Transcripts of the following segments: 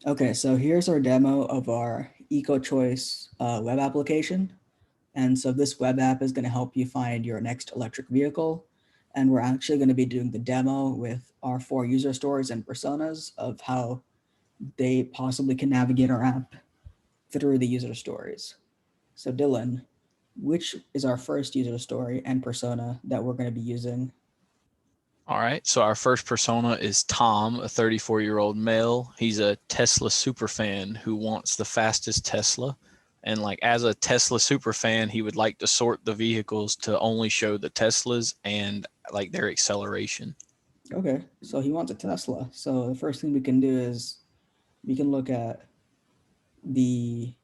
Okay, so here's our demo of our EcoChoice web application. And so this web app is going to help you find your next electric vehicle. And we're actually going to be doing the demo with our 4 user stories and personas of how they possibly can navigate our app through the user stories. So Dylan, which is our first user story and persona that we're going to be using? All right, so our first persona is Tom, a 34-year-old male. He's a Tesla super fan who wants the fastest Tesla. And like as a Tesla super fan, he would like to sort the vehicles to only show the Teslas and like their acceleration. Okay, so he wants a Tesla. So the first thing we can do is we can look at the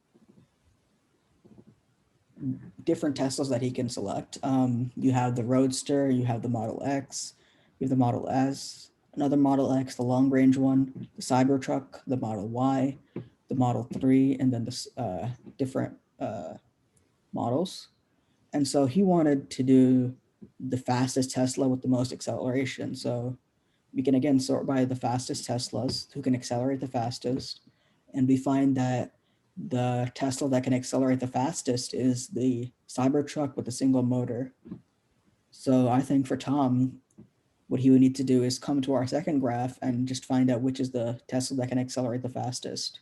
different Teslas that he can select. You have the Roadster, you have the Model X, you have the Model S, another Model X, the long range one, the Cybertruck, the Model Y, the Model 3, and then the different models. And so he wanted to do the fastest Tesla with the most acceleration. So we can again sort by the fastest Teslas who can accelerate the fastest. And we find that the Tesla that can accelerate the fastest is the Cybertruck with a single motor. So I think for Tom, what he would need to do is come to our second graph and just find out which is the Tesla that can accelerate the fastest.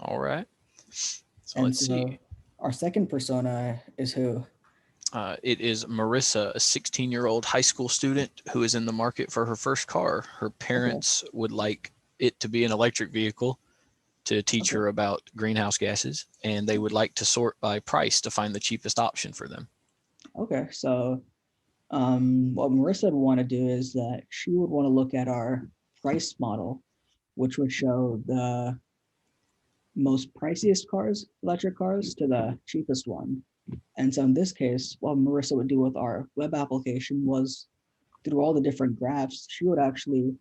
All right, so And let's so see. our second persona is who? It is Marissa, a 16-year-old high school student who is in the market for her first car. Her Okay, parents would like it to be an electric vehicle to teach okay, her about greenhouse gases, and they would like to sort by price to find the cheapest option for them. okay. So what Marissa would want to do is that she would want to look at our price model, which would show the most priciest cars, electric cars, to the cheapest one. And so in this case, what Marissa would do with our web application was through all the different graphs, she would actually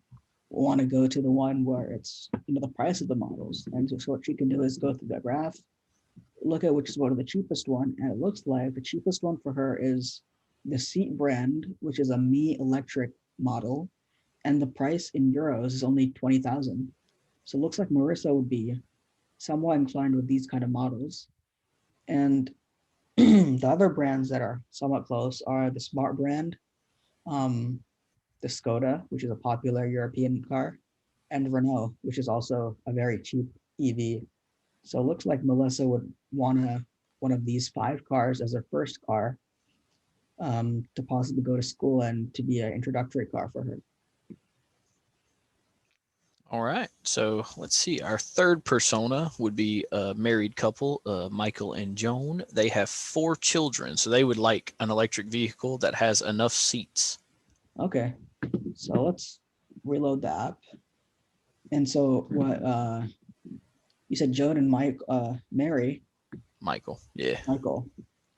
want to go to the one where it's the price of the models. And so what she can do is go through the graph, look at which is one of the cheapest one, and it looks like the cheapest one for her is the Seat brand, which is a Mi electric model, and the price in euros is only 20,000. So it looks like Marissa would be somewhat inclined with these kind of models. And the other brands that are somewhat close are the Smart brand, um, the Skoda, which is a popular European car, and Renault, which is also a very cheap EV. So it looks like Melissa would want one of these 5 cars as her first car, to possibly go to school and to be an introductory car for her. All right, so let's see. Our third persona would be a married couple, Michael and Joan. They have 4 children, so they would like an electric vehicle that has enough seats. Okay, so let's reload the app. And so what you said Joan and Mary, Michael, yeah. Michael.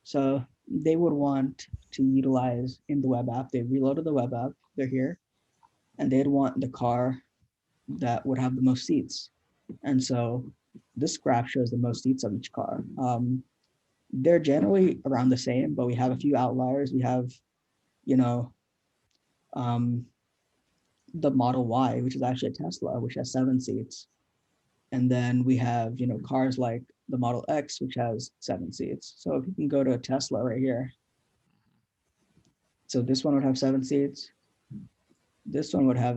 So they would want to utilize in the web app. They reloaded the web app. They're here, and they'd want the car that would have the most seats. And so this graph shows the most seats of each car. They're generally around the same, but we have a few outliers. We have, you know, um, the Model Y, which is actually a Tesla, which has 7 seats. And then we have, cars like the Model X, which has 7 seats. So if you can go to a Tesla right here, so this one would have 7 seats. This one would have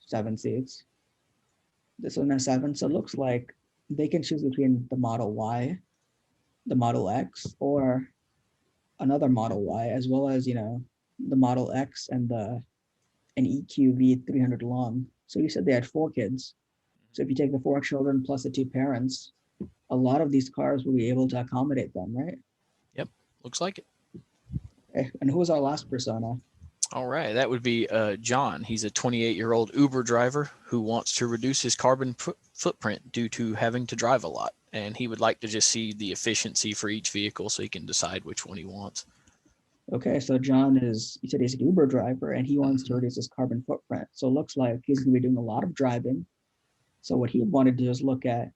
7 seats. This one has seven. So it looks like they can choose between the Model Y, the Model X, or another Model Y, as well as the Model X and the an EQV 300 long. So you said they had 4 kids. So if you take the 4 children plus the 2 parents, a lot of these cars will be able to accommodate them, right? Yep, looks like it. Okay. And who was our last persona? All right, that would be John. He's a 28-year-old Uber driver who wants to reduce his carbon footprint due to having to drive a lot. And he would like to just see the efficiency for each vehicle so he can decide which one he wants. Okay, so John you said he's an Uber driver and he wants to Mm-hmm. reduce his carbon footprint. So it looks like he's going to be doing a lot of driving. So what he would want to do is look at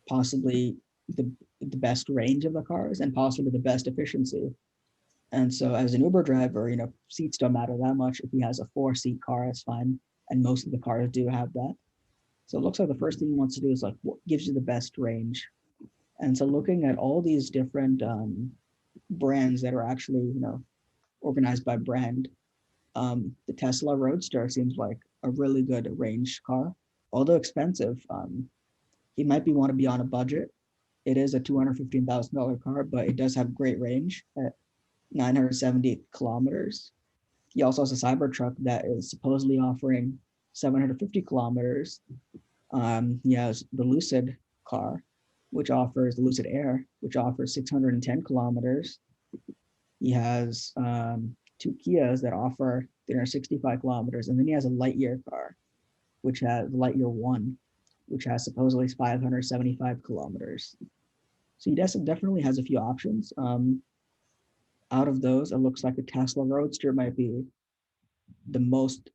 possibly the, the best range of the cars and possibly the best efficiency. And so as an Uber driver, seats don't matter that much. If he has a 4 seat car, it's fine. and most of the cars do have that. So it looks like the first thing he wants to do is like what gives you the best range. And so looking at all these different brands that are actually, organized by brand, the Tesla Roadster seems like a really good range car, although expensive. He might want to be on a budget. It is a $215,000 car, but it does have great range at 970 kilometers. He also has a Cybertruck that is supposedly offering 750 kilometers. He has the Lucid car, which offers the Lucid Air, which offers 610 kilometers. He has two Kias that offer 365 kilometers, and then he has a Lightyear car, which has Lightyear One, which has supposedly 575 kilometers. So he definitely has a few options. Out of those, it looks like the Tesla Roadster might be the most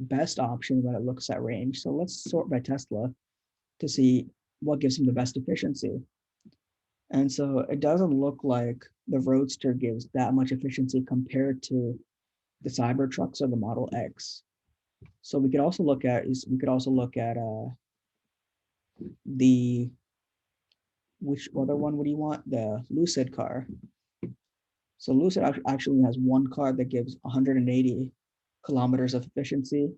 best option when it looks at range. So let's sort by Tesla to see what gives him the best efficiency. And so it doesn't look like the Roadster gives that much efficiency compared to the Cybertrucks or the Model X. So we could also look at the which other one would you want? The Lucid car. So Lucid actually has one car that gives 180 kilometers of efficiency,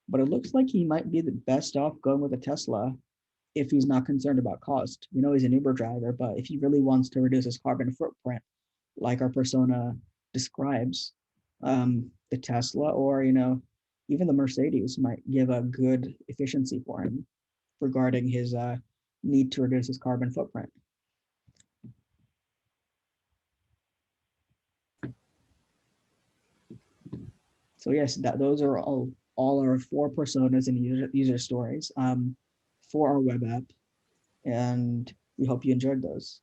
but it looks like he might be the best off going with a Tesla if he's not concerned about cost. We know he's an Uber driver, but if he really wants to reduce his carbon footprint, like our persona describes, the Tesla or even the Mercedes might give a good efficiency for him regarding his need to reduce his carbon footprint. So yes, those are all our four personas and user stories for our web app, and we hope you enjoyed those.